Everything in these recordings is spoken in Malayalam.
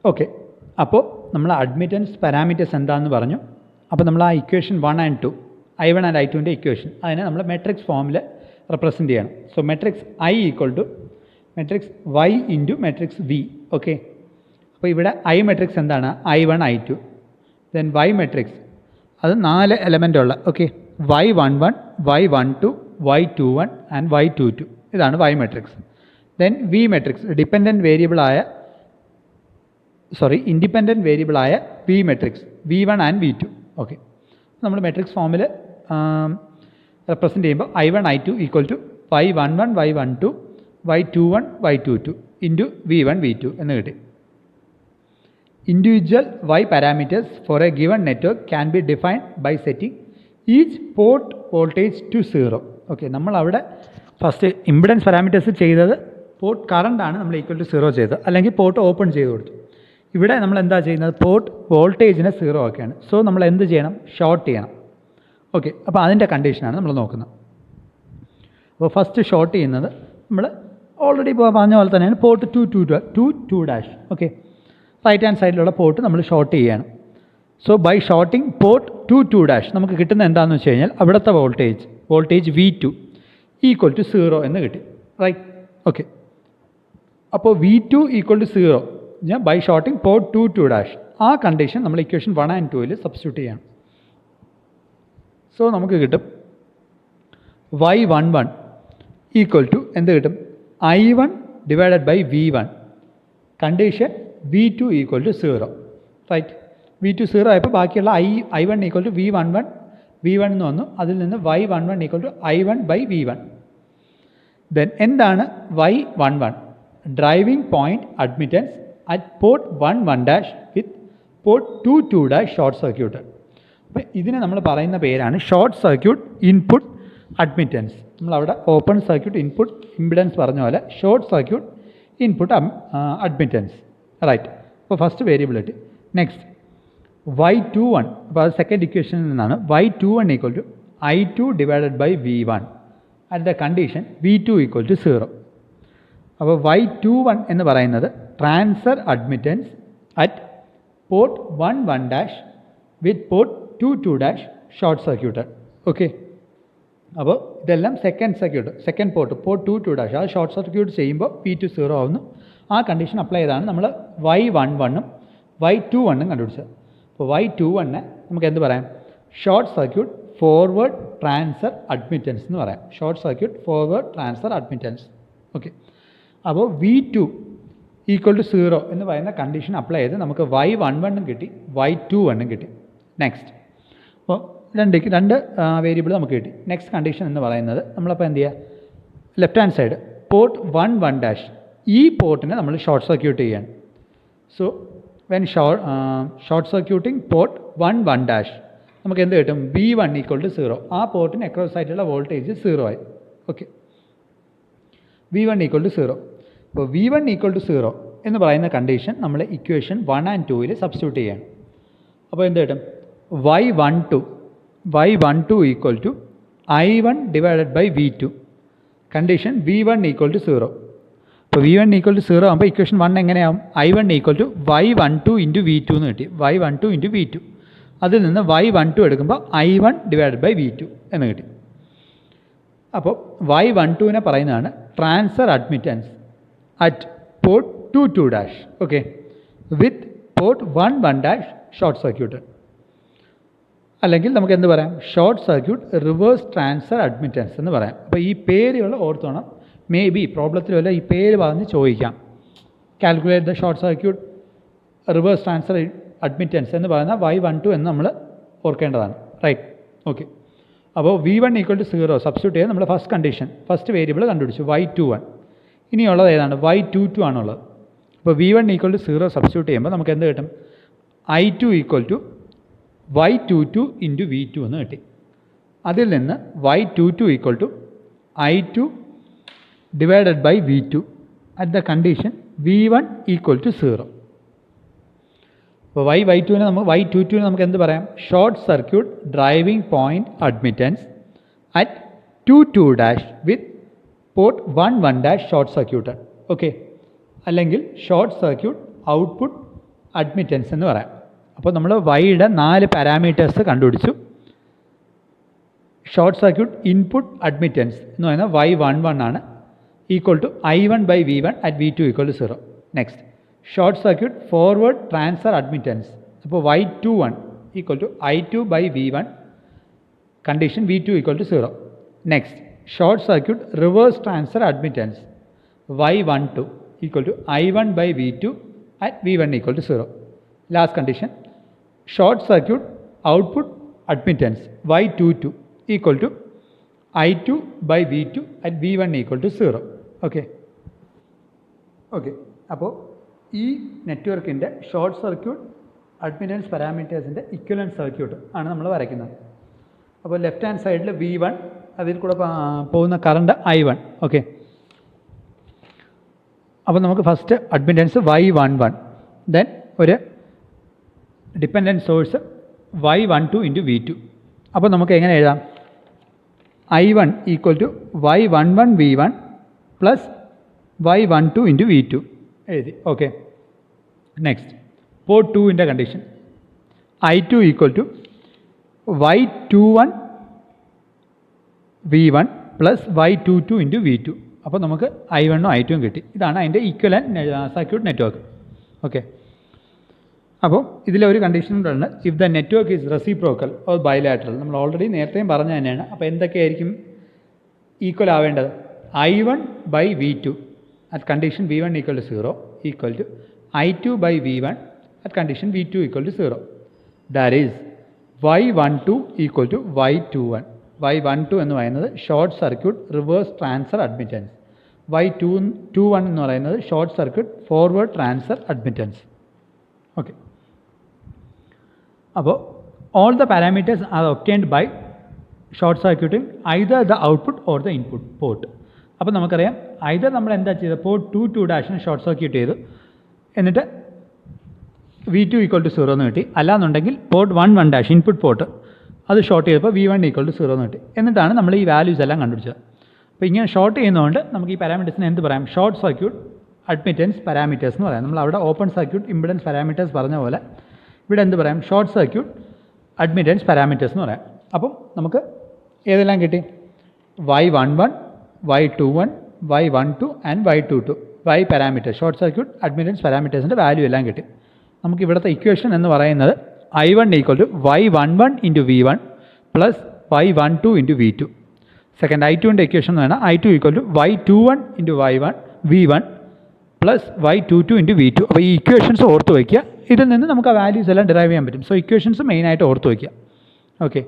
ഓക്കെ, അപ്പോൾ നമ്മൾ അഡ്മിറ്റൻസ് പാരാമീറ്റേഴ്സ് എന്താണെന്ന് പറഞ്ഞു. അപ്പോൾ നമ്മൾ ആ ഇക്വേഷൻ 1 and 2 I1 and I2ൻ്റെ ഇക്വേഷൻ അതിനെ നമ്മൾ മെട്രിക്സ് ഫോമിൽ റെപ്രസെൻറ്റ് ചെയ്യണം. So matrix I equal to matrix Y into matrix V. Okay, അപ്പോൾ ഇവിടെ I മെട്രിക്സ് എന്താണ്? I1 I2. Then Y matrix അത് 4 എലമെൻ്റ് ഉള്ള Y11 Y12 Y21 and Y22. ഇതാണ് Y matrix. Then V matrix independent വേരിയബിളായ V matrix V1 and V2. Okay, നമ്മൾ മെട്രിക്സ് ഫോമിൽ റെപ്രസെൻറ്റ് ചെയ്യുമ്പോൾ I1 I2 equal to Y11 Y12 Y21 Y22 into V1 V2 എന്ന് കിട്ടി. Individual Y parameters for a given network can be defined by setting each port voltage to 0. Okay, നമ്മളവിടെ ഫസ്റ്റ് ഇമ്പിഡൻസ് പാരാമീറ്റേഴ്സ് ചെയ്തത് പോർട്ട് കറണ്ടാണ് നമ്മൾ ഈക്വൽ ടു 0 ചെയ്തത്, അല്ലെങ്കിൽ പോർട്ട് ഓപ്പൺ ചെയ്ത് കൊടുത്തു. ഇവിടെ നമ്മൾ എന്താ ചെയ്യുന്നത്? പോർട്ട് വോൾട്ടേജിനെ 0 ആക്കുകയാണ്. സോ നമ്മൾ എന്ത് ചെയ്യണം? ഷോർട്ട് ചെയ്യണം. ഓക്കെ, അപ്പോൾ അതിൻ്റെ കണ്ടീഷനാണ് നമ്മൾ നോക്കുന്നത്. അപ്പോൾ ഫസ്റ്റ് ഷോർട്ട് ചെയ്യുന്നത് നമ്മൾ ഓൾറെഡി ഇപ്പോൾ പറഞ്ഞ പോലെ തന്നെയാണ് പോർട്ട് 2 ഓക്കെ, റൈറ്റ് ഹാൻഡ് സൈഡിലുള്ള പോർട്ട് നമ്മൾ ഷോർട്ട് ചെയ്യുകയാണ്. സോ ബൈ ഷോർട്ടിങ് പോർട്ട് 2 നമുക്ക് കിട്ടുന്ന എന്താണെന്ന് വെച്ച് കഴിഞ്ഞാൽ അവിടുത്തെ വോൾട്ടേജ് V2 ഈക്വൽ ടു 0 എന്ന് കിട്ടി. റൈറ്റ്? ഓക്കെ, അപ്പോൾ V2 ഈക്വൽ ടു 0 ഞാൻ ബൈ ഷോർട്ടിങ് പോർട്ട് 2 ആ കണ്ടീഷൻ നമ്മൾ ഇക്വേഷൻ 1 and 2 സബ്സ്റ്റിറ്റ്യൂട്ട് ചെയ്യണം. സോ നമുക്ക് കിട്ടും Y11 ഈക്വൽ ടു എന്ത് കിട്ടും? I1 divided by V1. Condition V2 equal to 0. Right? V2 0 ആയപ്പോൾ ബാക്കിയുള്ള I1 ഈക്വൽ ടു V11 എന്ന് വന്നു. അതിൽ നിന്ന് Y11 equal to I1 by V1. Then എന്താണ് Y11? Driving point admittance at port 11 with port 22 short circuit. അപ്പോൾ ഇതിനെ നമ്മൾ പറയുന്ന പേരാണ് ഷോർട്ട് സർക്യൂട്ട് ഇൻപുട്ട് അഡ്മിറ്റൻസ്. നമ്മളവിടെ ഓപ്പൺ സർക്യൂട്ട് ഇൻപുട്ട് ഇമ്പിഡൻസ് പറഞ്ഞ പോലെ short circuit input admittance. Right? അപ്പോൾ ഫസ്റ്റ് വേരിയബിലിറ്റി. നെക്സ്റ്റ് Y21, അപ്പോൾ അത് സെക്കൻഡ് ഇക്വേഷനിൽ നിന്നാണ്. Y21 equal to I2 divided by V1 at the condition V2 equal to 0. അപ്പോൾ Y21 എന്ന് പറയുന്നത് transfer admittance at port 11 with port 22 short circuit. Okay, അപ്പോൾ ഇതെല്ലാം സെക്കൻഡ് പോർട്ട് 22 അത് ഷോർട്ട് സർക്യൂട്ട് ചെയ്യുമ്പോൾ V2 0 ആവുന്നു. ആ കണ്ടീഷൻ അപ്ലൈ ചെയ്താണ് നമ്മൾ Y11 Y21 കണ്ടുപിടിച്ചത്. അപ്പോൾ Y21 നമുക്ക് എന്ത് പറയാം? Short circuit forward transfer admittance എന്ന് പറയാം. Short circuit forward transfer admittance. Okay, അപ്പോൾ V2 ഈക്വൽ ടു 0 എന്ന് പറയുന്ന കണ്ടീഷൻ അപ്ലൈ ചെയ്ത് നമുക്ക് Y11 കിട്ടി, Y21 കിട്ടി. നെക്സ്റ്റ്, അപ്പോൾ രണ്ട് വേരിയബിൾ നമുക്ക് കിട്ടി. നെക്സ്റ്റ് കണ്ടീഷൻ എന്ന് പറയുന്നത് നമ്മളപ്പോൾ എന്ത് ചെയ്യുക? ലെഫ്റ്റ് ഹാൻഡ് സൈഡ് പോർട്ട് 11 ഈ പോർട്ടിനെ നമ്മൾ ഷോർട്ട് സർക്യൂട്ട് ചെയ്യാണ്. So when short circuiting port 11 നമുക്ക് എന്ത് കിട്ടും? V1 equal to 0. ആ പോർട്ടിന് അക്രോസ് ആയിട്ടുള്ള വോൾട്ടേജ് 0 ആയി. Okay, V1 equal to 0. അപ്പോൾ V1 ഈക്വൽ ടു 0 എന്ന് പറയുന്ന കണ്ടീഷൻ നമ്മൾ ഇക്വേഷൻ 1 and 2 സബ്സ്റ്റിറ്റ്യൂട്ട് ചെയ്യാണ്. അപ്പോൾ എന്ത് കിട്ടും? Y12 equal to I1 divided by V2. Condition V1 equal to 0. അപ്പോൾ V1 ഈക്വൽ ടു 0 ആകുമ്പോൾ ഇക്വേഷൻ 1 എങ്ങനെയാവും? I1 equal to Y12 into V2 എന്ന് കിട്ടി. Y12 into V2. അതിൽ നിന്ന് Y12 എടുക്കുമ്പോൾ I1 ഡിവൈഡഡ് ബൈ V2 എന്ന് കിട്ടി. അപ്പോൾ Y12 പറയുന്നതാണ് transfer admittance at port 22 okay with port 11 short circuit. അല്ലെങ്കിൽ നമുക്ക് എന്ത് പറയാം? Short circuit reverse transfer admittance എന്ന് പറയാം. അപ്പോൾ ഈ പേരുകൾ ഓർത്തോണം. മേ ബി പ്രോബ്ലത്തിൽ വല്ല ഈ പേര് പറഞ്ഞ് ചോദിക്കാം. Calculate the short circuit reverse transfer admittance എന്ന് പറയുന്ന Y12 എന്ന് നമ്മൾ ഓർക്കേണ്ടതാണ്. റൈറ്റ്? ഓക്കെ, അപ്പോൾ V1 ഈക്വൽ ടു 0 സബ്സ്റ്റിറ്റ്യൂട്ട് ചെയ്ത് നമ്മൾ ഫസ്റ്റ് കണ്ടീഷൻ ഫസ്റ്റ് വേരിയബിൾ കണ്ടുപിടിച്ചു Y21. ഇനിയുള്ളത് ഏതാണ്? Y22 ആണുള്ളത്. അപ്പോൾ V1 ഈക്വൽ ടു 0 സബ്സ്റ്റിറ്റ്യൂട്ട് ചെയ്യുമ്പോൾ നമുക്ക് എന്ത് കിട്ടും? I2 equal to Y22 into V2 എന്ന് കിട്ടി. അതിൽ നിന്ന് Y22 equal to I2 divided by V2 at the condition V1 equal to 0. അപ്പോൾ Y22 നമുക്ക് എന്ത് പറയാം? Short circuit driving point admittance at 22 with port 11 short circuit. Okay, അല്ലെങ്കിൽ ഷോർട്ട് സർക്യൂട്ട് ഔട്ട്പുട്ട് അഡ്മിറ്റൻസ് എന്ന് പറയാം. അപ്പോൾ നമ്മൾ വൈയുടെ 4 പാരാമീറ്റേഴ്സ് കണ്ടുപിടിച്ചു. ഷോർട്ട് സർക്യൂട്ട് ഇൻപുട്ട് അഡ്മിറ്റൻസ് എന്ന് പറയുന്നത് y11 ആണ്, equal to I1/V1 at V2 equal to 0. Next short circuit forward transfer admittance, അപ്പോൾ y21 equal to I2/V1 condition V2 equal to 0. Next short circuit reverse transfer admittance y12 equal to I1/V2 at V1 equal to 0. Last condition short circuit output admittance y22 equal to I2/V2 at V1 equal to 0. Okay. അപ്പോൾ ഈ നെറ്റ്വർക്കിൻ്റെ ഷോർട്ട് സർക്യൂട്ട് അഡ്മിറ്റൻസ് പാരാമീറ്റേഴ്സിൻ്റെ ഇക്വലൻറ്റ് സർക്യൂട്ട് ആണ് നമ്മൾ വരയ്ക്കുന്നത്. അപ്പോൾ ലെഫ്റ്റ് ഹാൻഡ് സൈഡിൽ V1, അതിൽ കൂടെ പോകുന്ന കറണ്ട് I1. ഓക്കെ. അപ്പോൾ നമുക്ക് ഫസ്റ്റ് അഡ്മിറ്റൻസ് y11, ദെൻ ഒരു dependent source y12 into V2. അപ്പോൾ നമുക്ക് എങ്ങനെ എഴുതാം? I1 equal to y11 V1 plus y12 into V2 എഴുതി. ഓക്കെ. നെക്സ്റ്റ് പോർട്ട് 2ൻ്റെ condition I2 equal to y21 V1 plus y22 into V2. അപ്പോൾ നമുക്ക് I1ഉം I2ഉം കിട്ടി. ഇതാണ് അതിൻ്റെ ഈക്വലൻറ്റ് സർക്യൂട്ട് നെറ്റ്വർക്ക്. ഓക്കെ. അപ്പോൾ ഇതിലൊരു കണ്ടീഷൻ കൂടെ, if the network is reciprocal or bilateral. നമ്മൾ ഓൾറെഡി നേരത്തെയും പറഞ്ഞ തന്നെയാണ്. അപ്പോൾ എന്തൊക്കെയായിരിക്കും ഈക്വൽ ആവേണ്ടത്? I1/V2 at condition V1 equal to 0 equal to I2/V1 at condition V2 equal to 0. That is y12 equal to y21. y12 എന്ന് പറയുന്നത് short circuit reverse transfer admittance, y21 എന്ന് പറയുന്നത് short circuit forward transfer admittance. Okay. അപ്പോൾ all the parameters are obtained by short circuiting either the output or the input port. അപ്പോൾ നമുക്കറിയാം ഐദർ നമ്മൾ എന്താ ചെയ്തത്, പോർട്ട് 2 ഷോർട്ട് സർക്യൂട്ട് ചെയ്തു, എന്നിട്ട് V2 ഈക്വൽ ടു 0 എന്ന് കിട്ടി. അല്ലാന്നുണ്ടെങ്കിൽ പോർട്ട് 1 ഇൻപുട്ട് പോർട്ട് അത് ഷോർട്ട് ചെയ്തപ്പോൾ V1 ഈക്വൽ ടു 0 എന്ന് കിട്ടി. എന്നിട്ടാണ് നമ്മൾ ഈ വാല്യൂസ് എല്ലാം കണ്ടുപിടിച്ചത്. അപ്പോൾ ഇങ്ങനെ ഷോർട്ട് ചെയ്യുന്നതുകൊണ്ട് നമുക്ക് ഈ പാരാമീറ്റേഴ്സിന് എന്ത് പറയാം? ഷോർട്ട് സർക്യൂട്ട് അഡ്മിറ്റൻസ് പാരാമീറ്റേഴ്സ് എന്ന് പറയാം. നമ്മൾ അവിടെ ഓപ്പൺ സർക്യൂട്ട് ഇമ്പിഡൻസ് പാരാമീറ്റേഴ്സ് പറഞ്ഞ പോലെ ഇവിടെ എന്ത് പറയാം? ഷോർട്ട് സർക്യൂട്ട് അഡ്മിറ്റൻസ് പാരാമീറ്റേഴ്സ് എന്ന് പറയാം. അപ്പം നമുക്ക് ഏതെല്ലാം കിട്ടി? y11, y21, y12 ആൻഡ് y22 y parameters, short circuit admittance പാരാമീറ്റേഴ്സിൻ്റെ വാല്യൂ എല്ലാം കിട്ടി. നമുക്ക് ഇവിടുത്തെ ഇക്വേഷൻ എന്ന് പറയുന്നത് I1 equal to y11 into V1 plus y12 into V2. Second I2ൻ്റെ ഇക്വേഷൻ എന്ന് പറഞ്ഞാൽ I2 equal to y21 into V1 plus y22 into V2. അപ്പോൾ ഈ ഇക്വേഷൻസ് ഓർത്ത് വയ്ക്കുക. ഇതിൽ നിന്ന് നമുക്ക് ആ വാല്യൂസ് എല്ലാം ഡിറൈവ് ചെയ്യാൻ പറ്റും. സോ ഇക്വേഷൻസ് മെയിനായിട്ട് ഓർത്ത് വയ്ക്കുക. ഓക്കെ.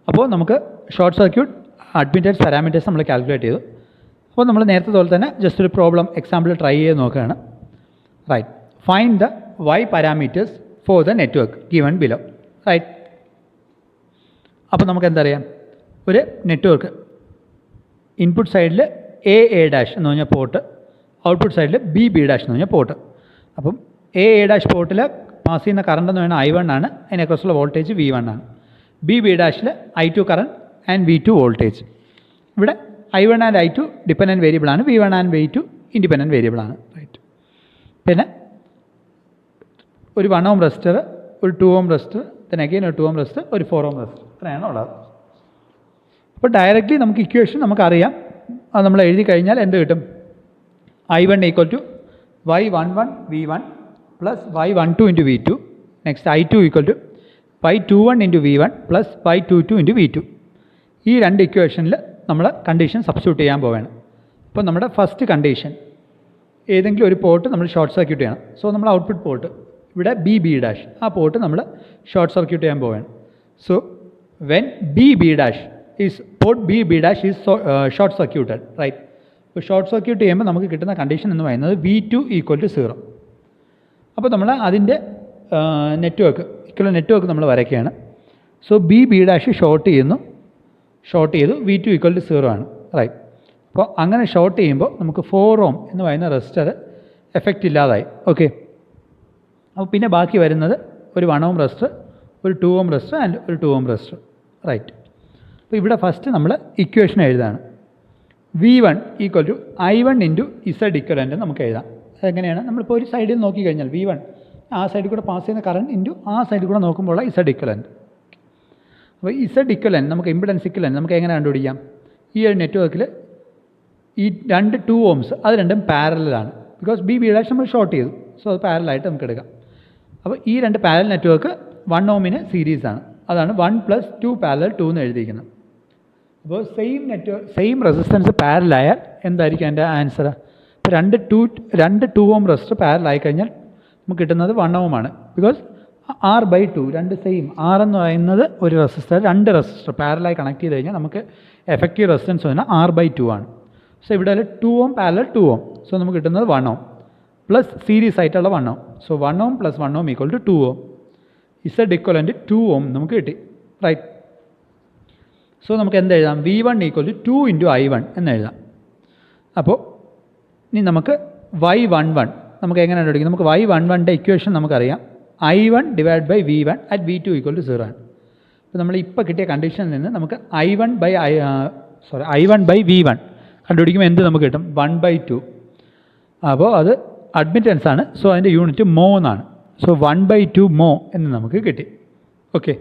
അപ്പോൾ നമുക്ക് ഷോർട്ട് സർക്യൂട്ട് അഡ്മിറ്റൻസ് പാരാമീറ്റേഴ്സ് നമ്മൾ കാൽക്കുലേറ്റ് ചെയ്തു. അപ്പോൾ നമ്മൾ നേരത്തെ പോലെ തന്നെ ജസ്റ്റ് ഒരു പ്രോബ്ലം എക്സാമ്പിൾ ട്രൈ ചെയ്ത് നോക്കുകയാണ്. Right. Find the y parameters for the network given below. Right. അപ്പോൾ നമുക്ക് എന്താ അറിയാം? ഒരു നെറ്റ്വർക്ക് ഇൻപുട്ട് സൈഡിൽ A എന്ന് പറഞ്ഞ പോർട്ട്, ഔട്ട്പുട്ട് സൈഡിൽ B എന്ന് പറഞ്ഞ പോർട്ട്. അപ്പം A പോർട്ടിൽ പാസ് ചെയ്യുന്ന കറണ്ട് എന്ന് പറയുന്നത് I1 ആണ്, അതിനെക്കുറിച്ചുള്ള വോൾട്ടേജ് V1 ആണ്. B I2 current and V2 voltage. ഇവിടെ I1 ആൻഡ് I2 ഡിപ്പെൻഡൻറ്റ് വേരിയബിളാണ്, V1 ആൻഡ് V2 ഇൻഡിപെൻഡൻറ്റ് വേരിയബിളാണ്. റൈറ്റ്. പിന്നെ ഒരു 1 ohm റെസിസ്റ്റർ, ഒരു 2 ohm റെസിസ്റ്റർ, then again ഒരു 2 ohm റെസിസ്റ്റർ, ഒരു 4 ohm റെസിസ്റ്റർ, ഇത്രയാണ് ഉള്ളത്. അപ്പോൾ ഡയറക്റ്റ്ലി നമുക്ക് ഇക്വേഷൻ നമുക്കറിയാം. അത് നമ്മൾ എഴുതി കഴിഞ്ഞാൽ എന്ത് കിട്ടും? I1 equal to y11 V1 plus y12 into V2. Next I2 equal to y21 into V1 plus y22 into V2. ഈ രണ്ട് ഇക്വേഷനിൽ നമ്മൾ കണ്ടീഷൻ സബ്സ്റ്റിറ്റ്യൂട്ട് ചെയ്യാൻ പോവുകയാണ്. അപ്പോൾ നമ്മുടെ ഫസ്റ്റ് കണ്ടീഷൻ, ഏതെങ്കിലും ഒരു പോർട്ട് നമ്മൾ ഷോർട്ട് സർക്യൂട്ട് ചെയ്യണം. സോ നമ്മൾ ഔട്ട്പുട്ട് പോർട്ട് ഇവിടെ B ആ പോർട്ട് നമ്മൾ ഷോർട്ട് സർക്യൂട്ട് ചെയ്യാൻ പോവുകയാണ്. So when B is port B is short circuited. Right. അപ്പോൾ ഷോർട്ട് സർക്യൂട്ട് ചെയ്യുമ്പോൾ നമുക്ക് കിട്ടുന്ന കണ്ടീഷൻ എന്ന് പറയുന്നത് V2 ഈക്വൽ ടു 0. അപ്പോൾ നമ്മൾ അതിൻ്റെ നെറ്റ്വർക്ക് നമ്മൾ വരയ്ക്കുകയാണ്. സോ B ഷോർട്ട് ചെയ്തു V2 ഈക്വൽ ടു 0 ആണ്. റൈറ്റ്. അപ്പോൾ അങ്ങനെ ഷോർട്ട് ചെയ്യുമ്പോൾ നമുക്ക് 4 ohm എന്ന് പറയുന്ന റെസിസ്റ്റർ എഫക്റ്റ് ഇല്ലാതായി. ഓക്കെ. അപ്പോൾ പിന്നെ ബാക്കി വരുന്നത് ഒരു 1 ohm റെസിസ്റ്റർ, ഒരു 2 ohm റെസിസ്റ്റർ ആൻഡ് ഒരു 2 ohm റെസിസ്റ്റർ. റൈറ്റ്. അപ്പോൾ ഇവിടെ ഫസ്റ്റ് നമ്മൾ ഇക്വേഷൻ എഴുതാണ്. V1 equal to I1 into Z equivalent നമുക്ക് എഴുതാം. അതെങ്ങനെയാണ് നമ്മളിപ്പോൾ ഒരു സൈഡിൽ നോക്കിക്കഴിഞ്ഞാൽ V1 ആ സൈഡിൽ കൂടെ പാസ് ചെയ്യുന്ന കറണ്ട് ഇൻറ്റു ആ സൈഡിൽ കൂടെ നോക്കുമ്പോൾ ഇസഡ് ഇക്വലൻറ്റ്. അപ്പോൾ ഇസഡ് ഇക്വലൻറ്റ് നമുക്ക് ഇമ്പിഡൻസ് ഇക്വലൻറ്റ് നമുക്ക് എങ്ങനെ കണ്ടുപിടിക്കാം? ഈ ഒരു നെറ്റ്വർക്കിൽ ഈ രണ്ട് 2 ohms അത് രണ്ടും പാരലാണ്. ബിക്കോസ് B നമ്മൾ ഷോർട്ട് ചെയ്തു, സോ അത് പാരലായിട്ട് നമുക്ക് എടുക്കാം. അപ്പോൾ ഈ രണ്ട് പാരൽ നെറ്റ്വർക്ക് 1 ohmന് സീരീസാണ്. അതാണ് 1 + 2 പാരലൽ 2 എന്ന് എഴുതിയിരിക്കുന്നത്. അപ്പോൾ സെയിം റെസിസ്റ്റൻസ് പാരലായാൽ എന്തായിരിക്കും അതിൻ്റെ ആൻസർ? ഇപ്പോൾ രണ്ട് 2 ohm റെസിസ്റ്റർ പാരലായി കഴിഞ്ഞാൽ നമുക്ക് കിട്ടുന്നത് 1 ohm ആണ്. ബിക്കോസ് R/2 രണ്ട് സെയിം. R എന്ന് പറയുന്നത് ഒരു റെസിസ്റ്റർ, രണ്ട് റെസിസ്റ്റർ പാരലായി കണക്ട് ചെയ്ത് കഴിഞ്ഞാൽ നമുക്ക് എഫക്റ്റീവ് റെസിസ്റ്റൻസ് വരുന്നത് R/2 ആണ്. സോ ഇവിടെ 2 ohm പാരലൽ 2 ohm. സോ നമുക്ക് കിട്ടുന്നത് 1 ohm പ്ലസ് സീരീസ് ആയിട്ടുള്ള 1 ohm. So 1 ohm + 1 ohm = 2 ohm. Z equivalent 2 ohm നമുക്ക് കിട്ടി, റൈറ്റ്. സോ നമുക്ക് എന്ത് എഴുതാം? V1 = 2 × I1 എന്ന് എഴുതാം. അപ്പോൾ ഇനി നമുക്ക് Y11 നമുക്ക് എങ്ങനെ കണ്ടുപിടിക്കും? നമുക്ക് Y11ൻ്റെ ഇക്വേഷൻ നമുക്കറിയാം. I1 / V1 at V2 = 0 ആണ്. അപ്പോൾ നമ്മൾ ഇപ്പോൾ കിട്ടിയ കണ്ടീഷനിൽ നിന്ന് നമുക്ക് I1/V1 കണ്ടുപിടിക്കുമ്പോൾ എന്ത് നമുക്ക് കിട്ടും? 1/2. അപ്പോൾ അത് അഡ്മിറ്റൻസ് ആണ്. സോ അതിൻ്റെ യൂണിറ്റ് മോ എന്നാണ്. സോ 1/2 മോ എന്ന് നമുക്ക് കിട്ടി. ഓക്കെ.